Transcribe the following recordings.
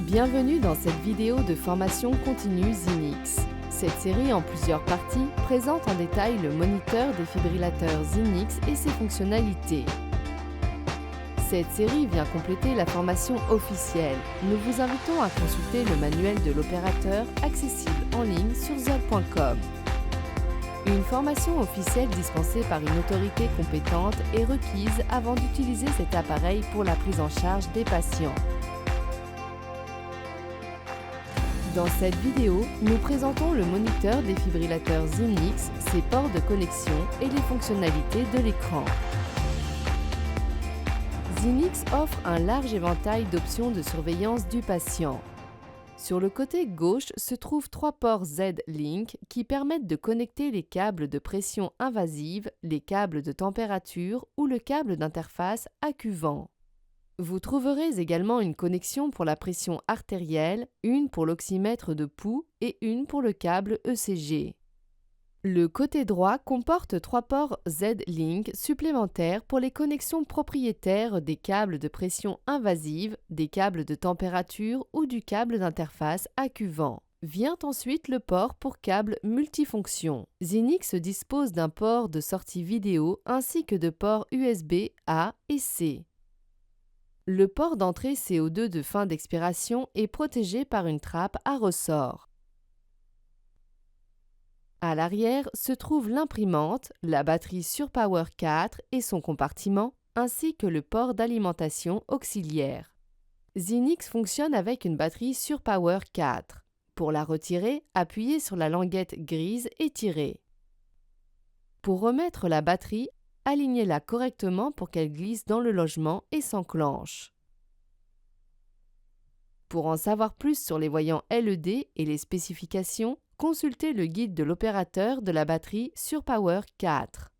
Bienvenue dans cette vidéo de formation continue Zinix. Cette série en plusieurs parties présente en détail le moniteur défibrillateur Zinix et ses fonctionnalités. Cette série vient compléter la formation officielle. Nous vous invitons à consulter le manuel de l'opérateur accessible en ligne sur zol.com. Une formation officielle dispensée par une autorité compétente est requise avant d'utiliser cet appareil pour la prise en charge des patients. Dans cette vidéo, nous présentons le moniteur défibrillateur Zinix, ses ports de connexion et les fonctionnalités de l'écran. Zinix offre un large éventail d'options de surveillance du patient. Sur le côté gauche se trouvent 3 ports Z-Link qui permettent de connecter les câbles de pression invasive, les câbles de température ou le câble d'interface AccuVent. Vous trouverez également une connexion pour la pression artérielle, une pour l'oxymètre de pouls et une pour le câble ECG. Le côté droit comporte 3 ports Z-Link supplémentaires pour les connexions propriétaires des câbles de pression invasive, des câbles de température ou du câble d'interface AccuVent. Vient ensuite le port pour câble multifonction. Zinix dispose d'un port de sortie vidéo ainsi que de ports USB A et C. Le port d'entrée CO2 de fin d'expiration est protégé par une trappe à ressort. À l'arrière se trouve l'imprimante, la batterie SurePower 4 et son compartiment, ainsi que le port d'alimentation auxiliaire. Zinix fonctionne avec une batterie SurePower 4. Pour la retirer, appuyez sur la languette grise et tirez. Pour remettre la batterie, alignez-la correctement pour qu'elle glisse dans le logement et s'enclenche. Pour en savoir plus sur les voyants LED et les spécifications, consultez le guide de l'opérateur de la batterie SurePower 4.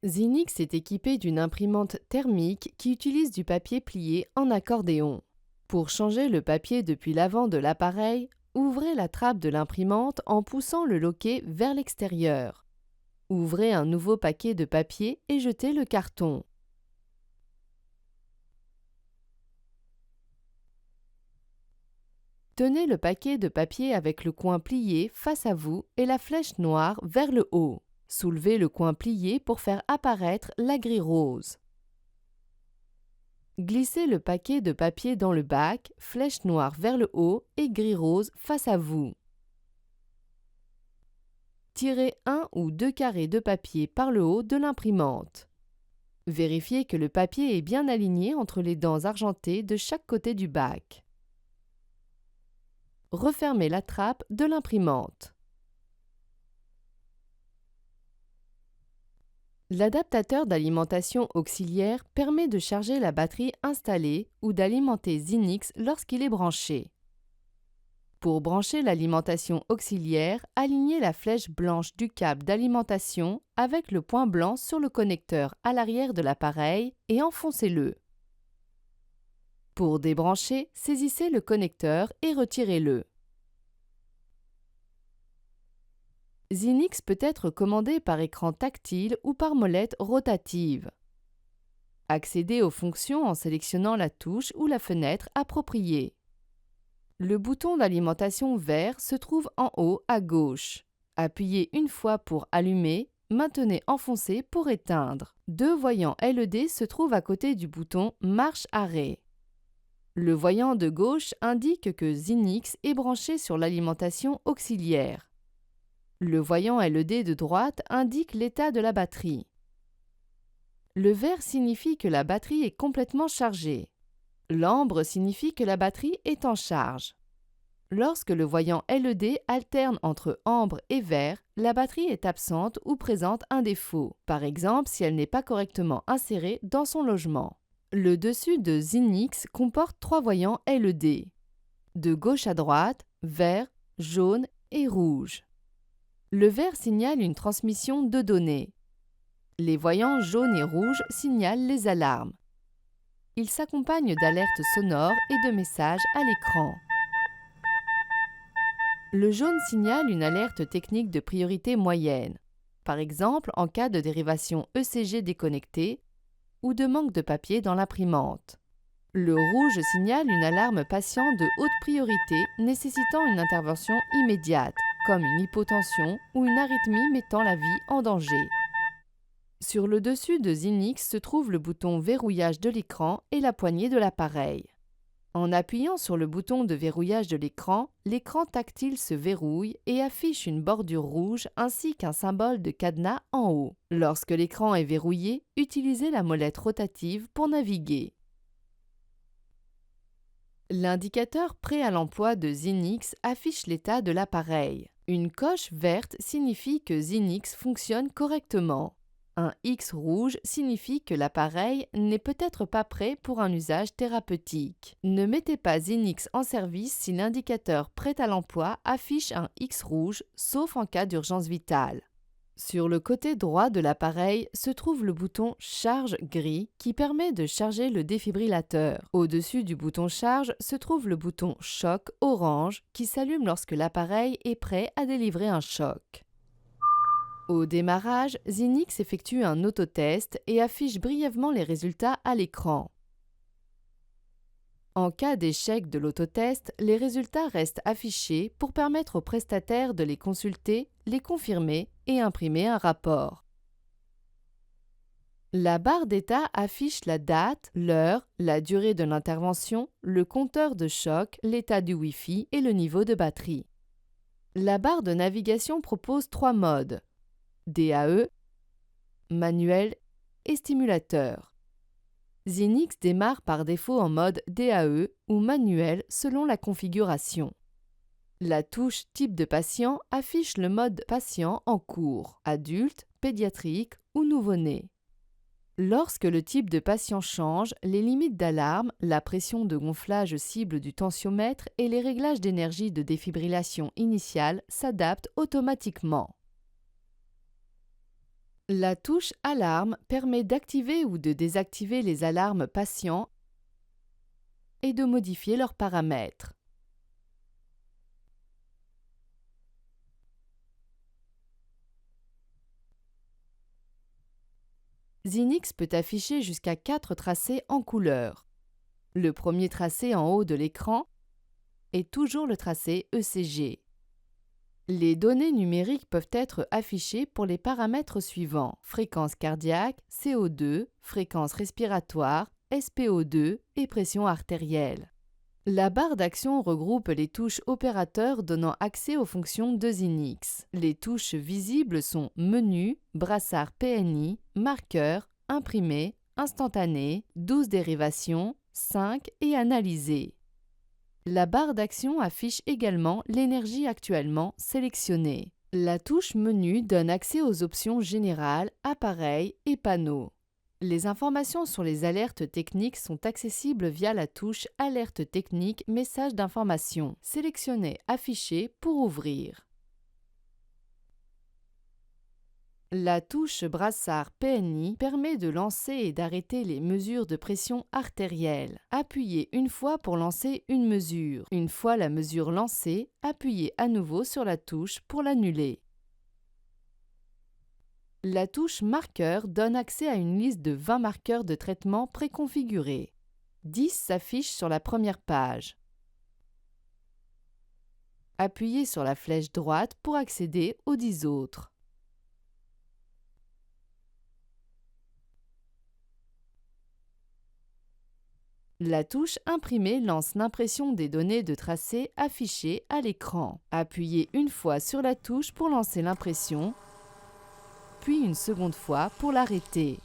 Zinix est équipé d'une imprimante thermique qui utilise du papier plié en accordéon. Pour changer le papier depuis l'avant de l'appareil, ouvrez la trappe de l'imprimante en poussant le loquet vers l'extérieur. Ouvrez un nouveau paquet de papier et jetez le carton. Tenez le paquet de papier avec le coin plié face à vous et la flèche noire vers le haut. Soulevez le coin plié pour faire apparaître la grille rose. Glissez le paquet de papier dans le bac, flèche noire vers le haut et grille rose face à vous. Tirez 1 ou 2 carrés de papier par le haut de l'imprimante. Vérifiez que le papier est bien aligné entre les dents argentées de chaque côté du bac. Refermez la trappe de l'imprimante. L'adaptateur d'alimentation auxiliaire permet de charger la batterie installée ou d'alimenter Zinix lorsqu'il est branché. Pour brancher l'alimentation auxiliaire, alignez la flèche blanche du câble d'alimentation avec le point blanc sur le connecteur à l'arrière de l'appareil et enfoncez-le. Pour débrancher, saisissez le connecteur et retirez-le. Zinix peut être commandé par écran tactile ou par molette rotative. Accédez aux fonctions en sélectionnant la touche ou la fenêtre appropriée. Le bouton d'alimentation vert se trouve en haut à gauche. Appuyez une fois pour allumer, maintenez enfoncé pour éteindre. 2 voyants LED se trouvent à côté du bouton marche-arrêt. Le voyant de gauche indique que Zinix est branché sur l'alimentation auxiliaire. Le voyant LED de droite indique l'état de la batterie. Le vert signifie que la batterie est complètement chargée. L'ambre signifie que la batterie est en charge. Lorsque le voyant LED alterne entre ambre et vert, la batterie est absente ou présente un défaut, par exemple si elle n'est pas correctement insérée dans son logement. Le dessus de Zinix comporte 3 voyants LED, de gauche à droite, vert, jaune et rouge. Le vert signale une transmission de données. Les voyants jaunes et rouges signalent les alarmes. Il s'accompagne d'alertes sonores et de messages à l'écran. Le jaune signale une alerte technique de priorité moyenne, par exemple en cas de dérivation ECG déconnectée ou de manque de papier dans l'imprimante. Le rouge signale une alarme patient de haute priorité nécessitant une intervention immédiate, comme une hypotension ou une arythmie mettant la vie en danger. Sur le dessus de Zinix se trouve le bouton verrouillage de l'écran et la poignée de l'appareil. En appuyant sur le bouton de verrouillage de l'écran tactile se verrouille et affiche une bordure rouge ainsi qu'un symbole de cadenas en haut. Lorsque l'écran est verrouillé, utilisez la molette rotative pour naviguer. L'indicateur prêt à l'emploi de Zinix affiche l'état de l'appareil. Une coche verte signifie que Zinix fonctionne correctement. Un X rouge signifie que l'appareil n'est peut-être pas prêt pour un usage thérapeutique. Ne mettez pas Zinix en service si l'indicateur prêt à l'emploi affiche un X rouge, sauf en cas d'urgence vitale. Sur le côté droit de l'appareil se trouve le bouton Charge gris qui permet de charger le défibrillateur. Au-dessus du bouton Charge se trouve le bouton Choc orange qui s'allume lorsque l'appareil est prêt à délivrer un choc. Au démarrage, Zinix effectue un autotest et affiche brièvement les résultats à l'écran. En cas d'échec de l'autotest, les résultats restent affichés pour permettre au prestataire de les consulter, les confirmer et imprimer un rapport. La barre d'état affiche la date, l'heure, la durée de l'intervention, le compteur de choc, l'état du Wi-Fi et le niveau de batterie. La barre de navigation propose 3 modes: DAE, manuel et stimulateur. Zinix démarre par défaut en mode DAE ou manuel selon la configuration. La touche Type de patient affiche le mode patient en cours, adulte, pédiatrique ou nouveau-né. Lorsque le type de patient change, les limites d'alarme, la pression de gonflage cible du tensiomètre et les réglages d'énergie de défibrillation initiale s'adaptent automatiquement. La touche Alarme permet d'activer ou de désactiver les alarmes patients et de modifier leurs paramètres. Zinix peut afficher jusqu'à 4 tracés en couleur. Le premier tracé en haut de l'écran est toujours le tracé ECG. Les données numériques peuvent être affichées pour les paramètres suivants: fréquence cardiaque, CO2, fréquence respiratoire, SpO2 et pression artérielle. La barre d'action regroupe les touches opérateurs donnant accès aux fonctions de Zinix. Les touches visibles sont Menu, brassard PNI, Marqueur, Imprimé, Instantané, 12 dérivations, 5 et Analyser. La barre d'action affiche également l'énergie actuellement sélectionnée. La touche Menu donne accès aux options générales, appareils et panneaux. Les informations sur les alertes techniques sont accessibles via la touche Alerte technique, message d'information. Sélectionnez Afficher pour ouvrir. La touche brassard PNI permet de lancer et d'arrêter les mesures de pression artérielle. Appuyez une fois pour lancer une mesure. Une fois la mesure lancée, appuyez à nouveau sur la touche pour l'annuler. La touche Marqueur donne accès à une liste de 20 marqueurs de traitement préconfigurés. 10 s'affichent sur la première page. Appuyez sur la flèche droite pour accéder aux 10 autres. La touche Imprimer lance l'impression des données de tracé affichées à l'écran. Appuyez une fois sur la touche pour lancer l'impression, puis une seconde fois pour l'arrêter.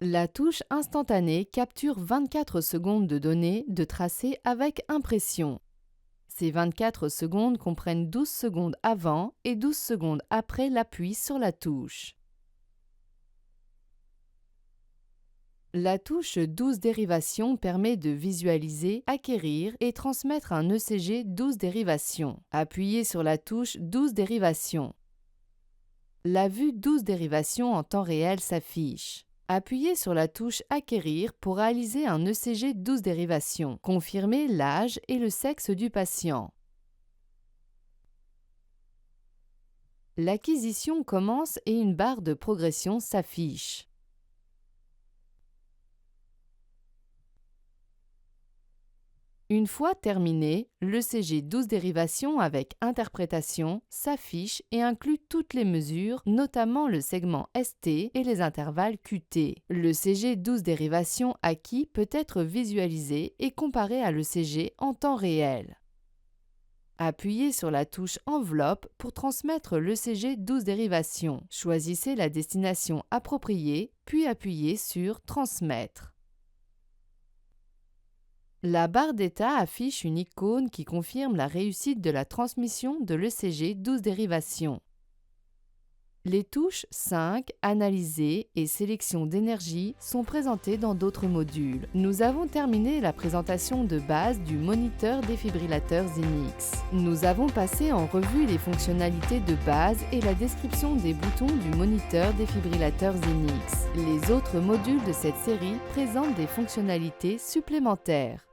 La touche Instantané capture 24 secondes de données de tracé avec impression. Ces 24 secondes comprennent 12 secondes avant et 12 secondes après l'appui sur la touche. La touche 12 dérivations permet de visualiser, acquérir et transmettre un ECG 12 dérivations. Appuyez sur la touche 12 dérivations. La vue 12 dérivations en temps réel s'affiche. Appuyez sur la touche Acquérir pour réaliser un ECG 12 dérivations. Confirmez l'âge et le sexe du patient. L'acquisition commence et une barre de progression s'affiche. Une fois terminé, l'ECG 12 dérivations avec interprétation s'affiche et inclut toutes les mesures, notamment le segment ST et les intervalles QT. L'ECG 12 dérivations acquis peut être visualisé et comparé à l'ECG en temps réel. Appuyez sur la touche Enveloppe pour transmettre l'ECG 12 dérivations. Choisissez la destination appropriée, puis appuyez sur Transmettre. La barre d'état affiche une icône qui confirme la réussite de la transmission de l'ECG 12 dérivations. Les touches 5, Analyser et Sélection d'énergie sont présentées dans d'autres modules. Nous avons terminé la présentation de base du moniteur défibrillateur Zinix. Nous avons passé en revue les fonctionnalités de base et la description des boutons du moniteur défibrillateur Zinix. Les autres modules de cette série présentent des fonctionnalités supplémentaires.